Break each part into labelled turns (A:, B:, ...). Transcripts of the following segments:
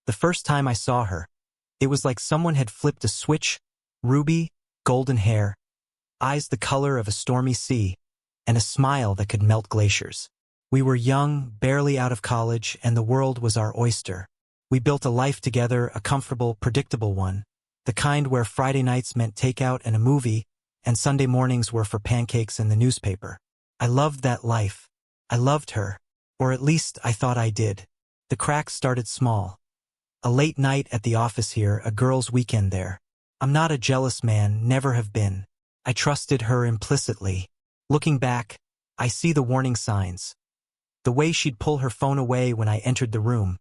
A: The first time I saw her, it was like someone had flipped a switch, ruby, golden hair, eyes the color of a stormy sea, and a smile that could melt glaciers. We were young, barely out of college, and the world was our oyster. We built a life together, a comfortable, predictable one, the kind where Friday nights meant takeout and a movie, and Sunday mornings were for pancakes and the newspaper. I loved that life. I loved her, or at least I thought I did. The cracks started small. A late night at the office here, a girls' weekend there. I'm not a jealous man, never have been. I trusted her implicitly. Looking back, I see the warning signs. The way she'd pull her phone away when I entered the room,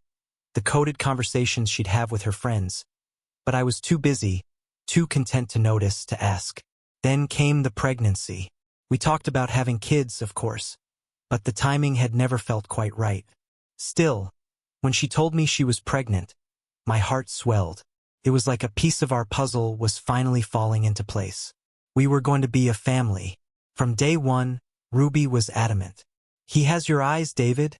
A: the coded conversations she'd have with her friends. But I was too busy, too content to notice, to ask. Then came the pregnancy. We talked about having kids, of course, but the timing had never felt quite right. Still, when she told me she was pregnant, my heart swelled. It was like a piece of our puzzle was finally falling into place. We were going to be a family. From day one, Ruby was adamant. "He has your eyes, David,"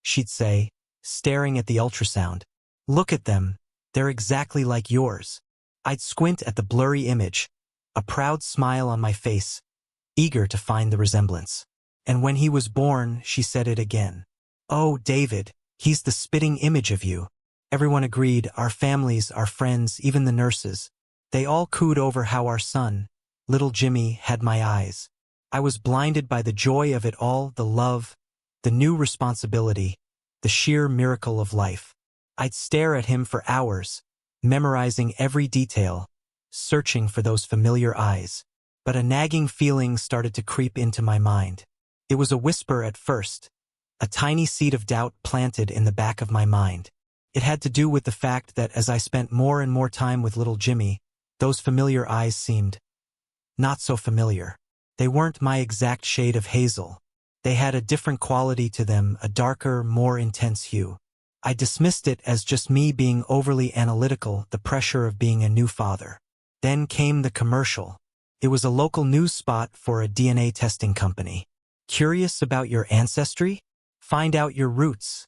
A: she'd say, staring at the ultrasound. "Look at them, they're exactly like yours." I'd squint at the blurry image, a proud smile on my face, eager to find the resemblance. And when he was born, she said it again. "Oh, David, he's the spitting image of you." Everyone agreed, our families, our friends, even the nurses. They all cooed over how our son, little Jimmy, had my eyes. I was blinded by the joy of it all, the love, the new responsibility, the sheer miracle of life. I'd stare at him for hours, memorizing every detail, searching for those familiar eyes. But a nagging feeling started to creep into my mind. It was a whisper at first, a tiny seed of doubt planted in the back of my mind. It had to do with the fact that as I spent more and more time with little Jimmy, those familiar eyes seemed not so familiar. They weren't my exact shade of hazel. They had a different quality to them, a darker, more intense hue. I dismissed it as just me being overly analytical, the pressure of being a new father. Then came the commercial. It was a local news spot for a DNA testing company. "Curious about your ancestry? Find out your roots,"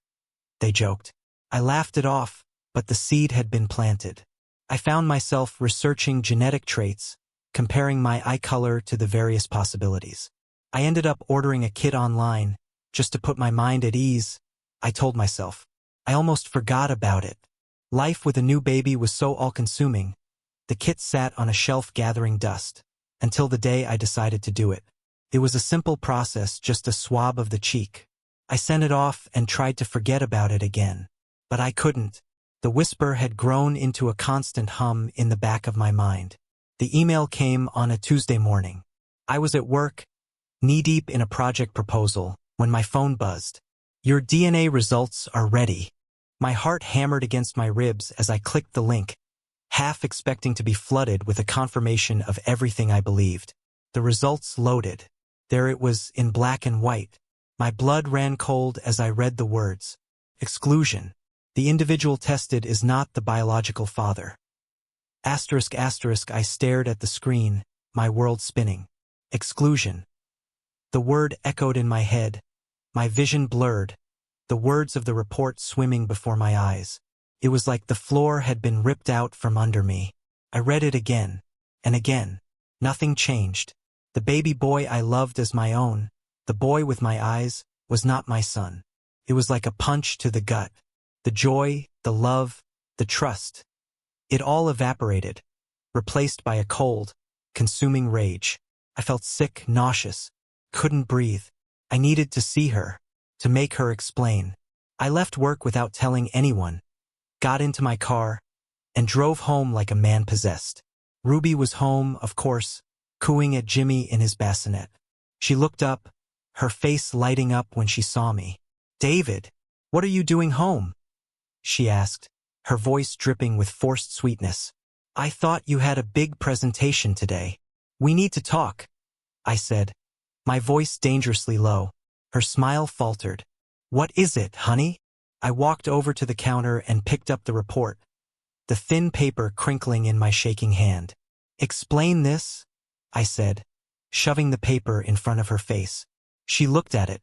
A: they joked. I laughed it off, but the seed had been planted. I found myself researching genetic traits, comparing my eye color to the various possibilities. I ended up ordering a kit online, just to put my mind at ease, I told myself. I almost forgot about it. Life with a new baby was so all-consuming. The kit sat on a shelf gathering dust, until the day I decided to do it. It was a simple process, just a swab of the cheek. I sent it off and tried to forget about it again. But I couldn't. The whisper had grown into a constant hum in the back of my mind. The email came on a Tuesday morning. I was at work, knee-deep in a project proposal, when my phone buzzed. "Your DNA results are ready." My heart hammered against my ribs as I clicked the link, half expecting to be flooded with a confirmation of everything I believed. The results loaded. There it was, in black and white. My blood ran cold as I read the words. Exclusion. The individual tested is not the biological father. Asterisk asterisk. I stared at the screen, my world spinning. Exclusion. The word echoed in my head, my vision blurred, the words of the report swimming before my eyes. It was like the floor had been ripped out from under me. I read it again, and again. Nothing changed. The baby boy I loved as my own, the boy with my eyes, was not my son. It was like a punch to the gut. The joy, the love, the trust. It all evaporated, replaced by a cold, consuming rage. I felt sick, nauseous, couldn't breathe. I needed to see her, to make her explain. I left work without telling anyone, got into my car, and drove home like a man possessed. Ruby was home, of course, cooing at Jimmy in his bassinet. She looked up, her face lighting up when she saw me. "David, what are you doing home?" she asked, her voice dripping with forced sweetness. "I thought you had a big presentation today. We need to talk," I said, my voice dangerously low. Her smile faltered. "What is it, honey?" I walked over to the counter and picked up the report, the thin paper crinkling in my shaking hand. "Explain this," I said, shoving the paper in front of her face. She looked at it,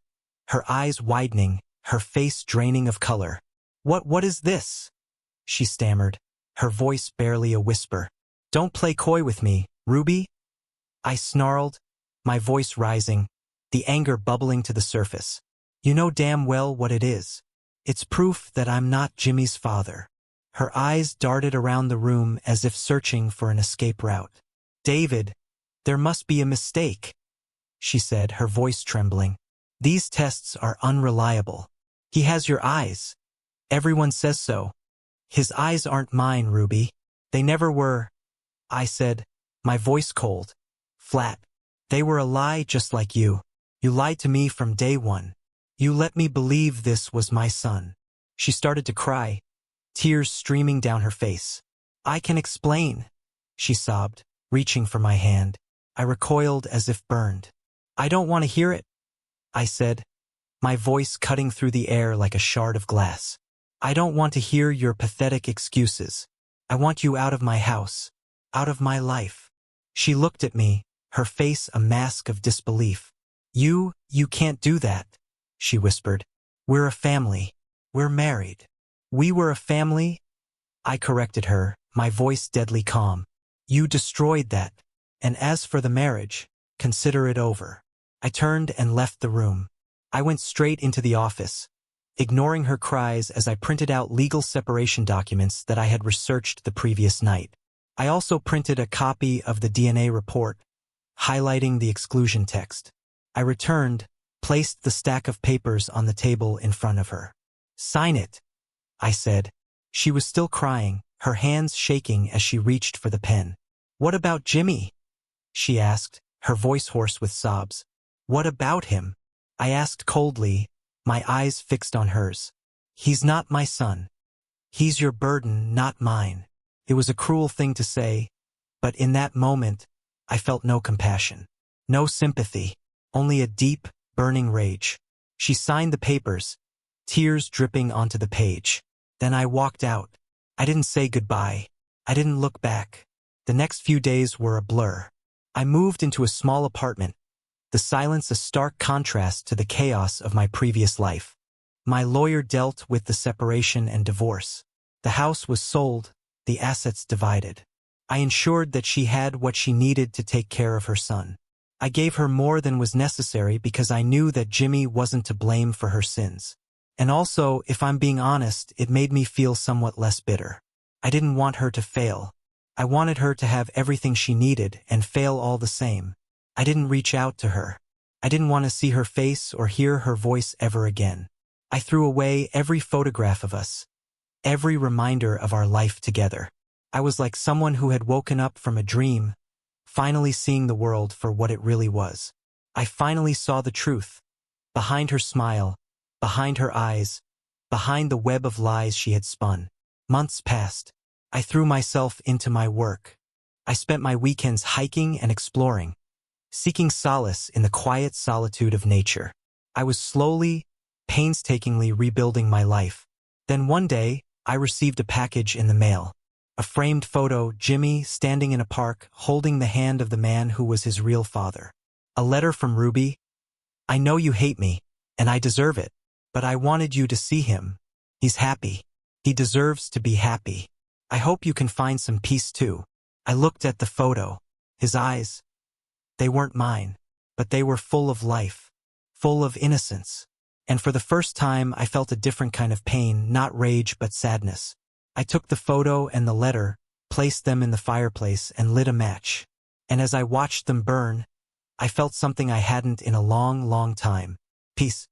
A: her eyes widening, her face draining of color. What is this?" she stammered, her voice barely a whisper. Don't play coy with me, Ruby. I snarled, my voice rising, the anger bubbling to the surface. You know damn well what it is. It's proof that I'm not Jimmy's father. Her eyes darted around the room as if searching for an escape route. David, there must be a mistake, she said, her voice trembling. These tests are unreliable. He has your eyes. Everyone says so. His eyes aren't mine, Ruby. They never were. I said, my voice cold, flat. They were a lie just like you. You lied to me from day one. You let me believe this was my son. She started to cry, tears streaming down her face. I can explain, she sobbed, reaching for my hand. I recoiled as if burned. I don't want to hear it, I said, my voice cutting through the air like a shard of glass. I don't want to hear your pathetic excuses. I want you out of my house, out of my life. She looked at me, her face a mask of disbelief. You can't do that, she whispered. We're a family. We're married. We were a family? I corrected her, my voice deadly calm. You destroyed that. And as for the marriage, consider it over. I turned and left the room. I went straight into the office, ignoring her cries as I printed out legal separation documents that I had researched the previous night. I also printed a copy of the DNA report, highlighting the exclusion text. I returned, placed the stack of papers on the table in front of her. Sign it, I said. She was still crying, her hands shaking as she reached for the pen. What about Jimmy? She asked, her voice hoarse with sobs. What about him? I asked coldly, my eyes fixed on hers. He's not my son. He's your burden, not mine. It was a cruel thing to say, but in that moment, I felt no compassion, no sympathy, only a deep, burning rage. She signed the papers, tears dripping onto the page. Then I walked out. I didn't say goodbye. I didn't look back. The next few days were a blur. I moved into a small apartment, the silence a stark contrast to the chaos of my previous life. My lawyer dealt with the separation and divorce. The house was sold, the assets divided. I ensured that she had what she needed to take care of her son. I gave her more than was necessary because I knew that Jimmy wasn't to blame for her sins. And also, if I'm being honest, it made me feel somewhat less bitter. I didn't want her to fail. I wanted her to have everything she needed and fail all the same. I didn't reach out to her. I didn't want to see her face or hear her voice ever again. I threw away every photograph of us, every reminder of our life together. I was like someone who had woken up from a dream, finally seeing the world for what it really was. I finally saw the truth. Behind her smile, behind her eyes, behind the web of lies she had spun. Months passed. I threw myself into my work. I spent my weekends hiking and exploring, seeking solace in the quiet solitude of nature. I was slowly, painstakingly rebuilding my life. Then one day, I received a package in the mail. A framed photo, Jimmy standing in a park, holding the hand of the man who was his real father. A letter from Ruby. I know you hate me, and I deserve it, but I wanted you to see him. He's happy. He deserves to be happy. I hope you can find some peace too. I looked at the photo. His eyes. They weren't mine, but they were full of life, full of innocence. And for the first time, I felt a different kind of pain, not rage but sadness. I took the photo and the letter, placed them in the fireplace, and lit a match. And as I watched them burn, I felt something I hadn't in a long, long time. Peace.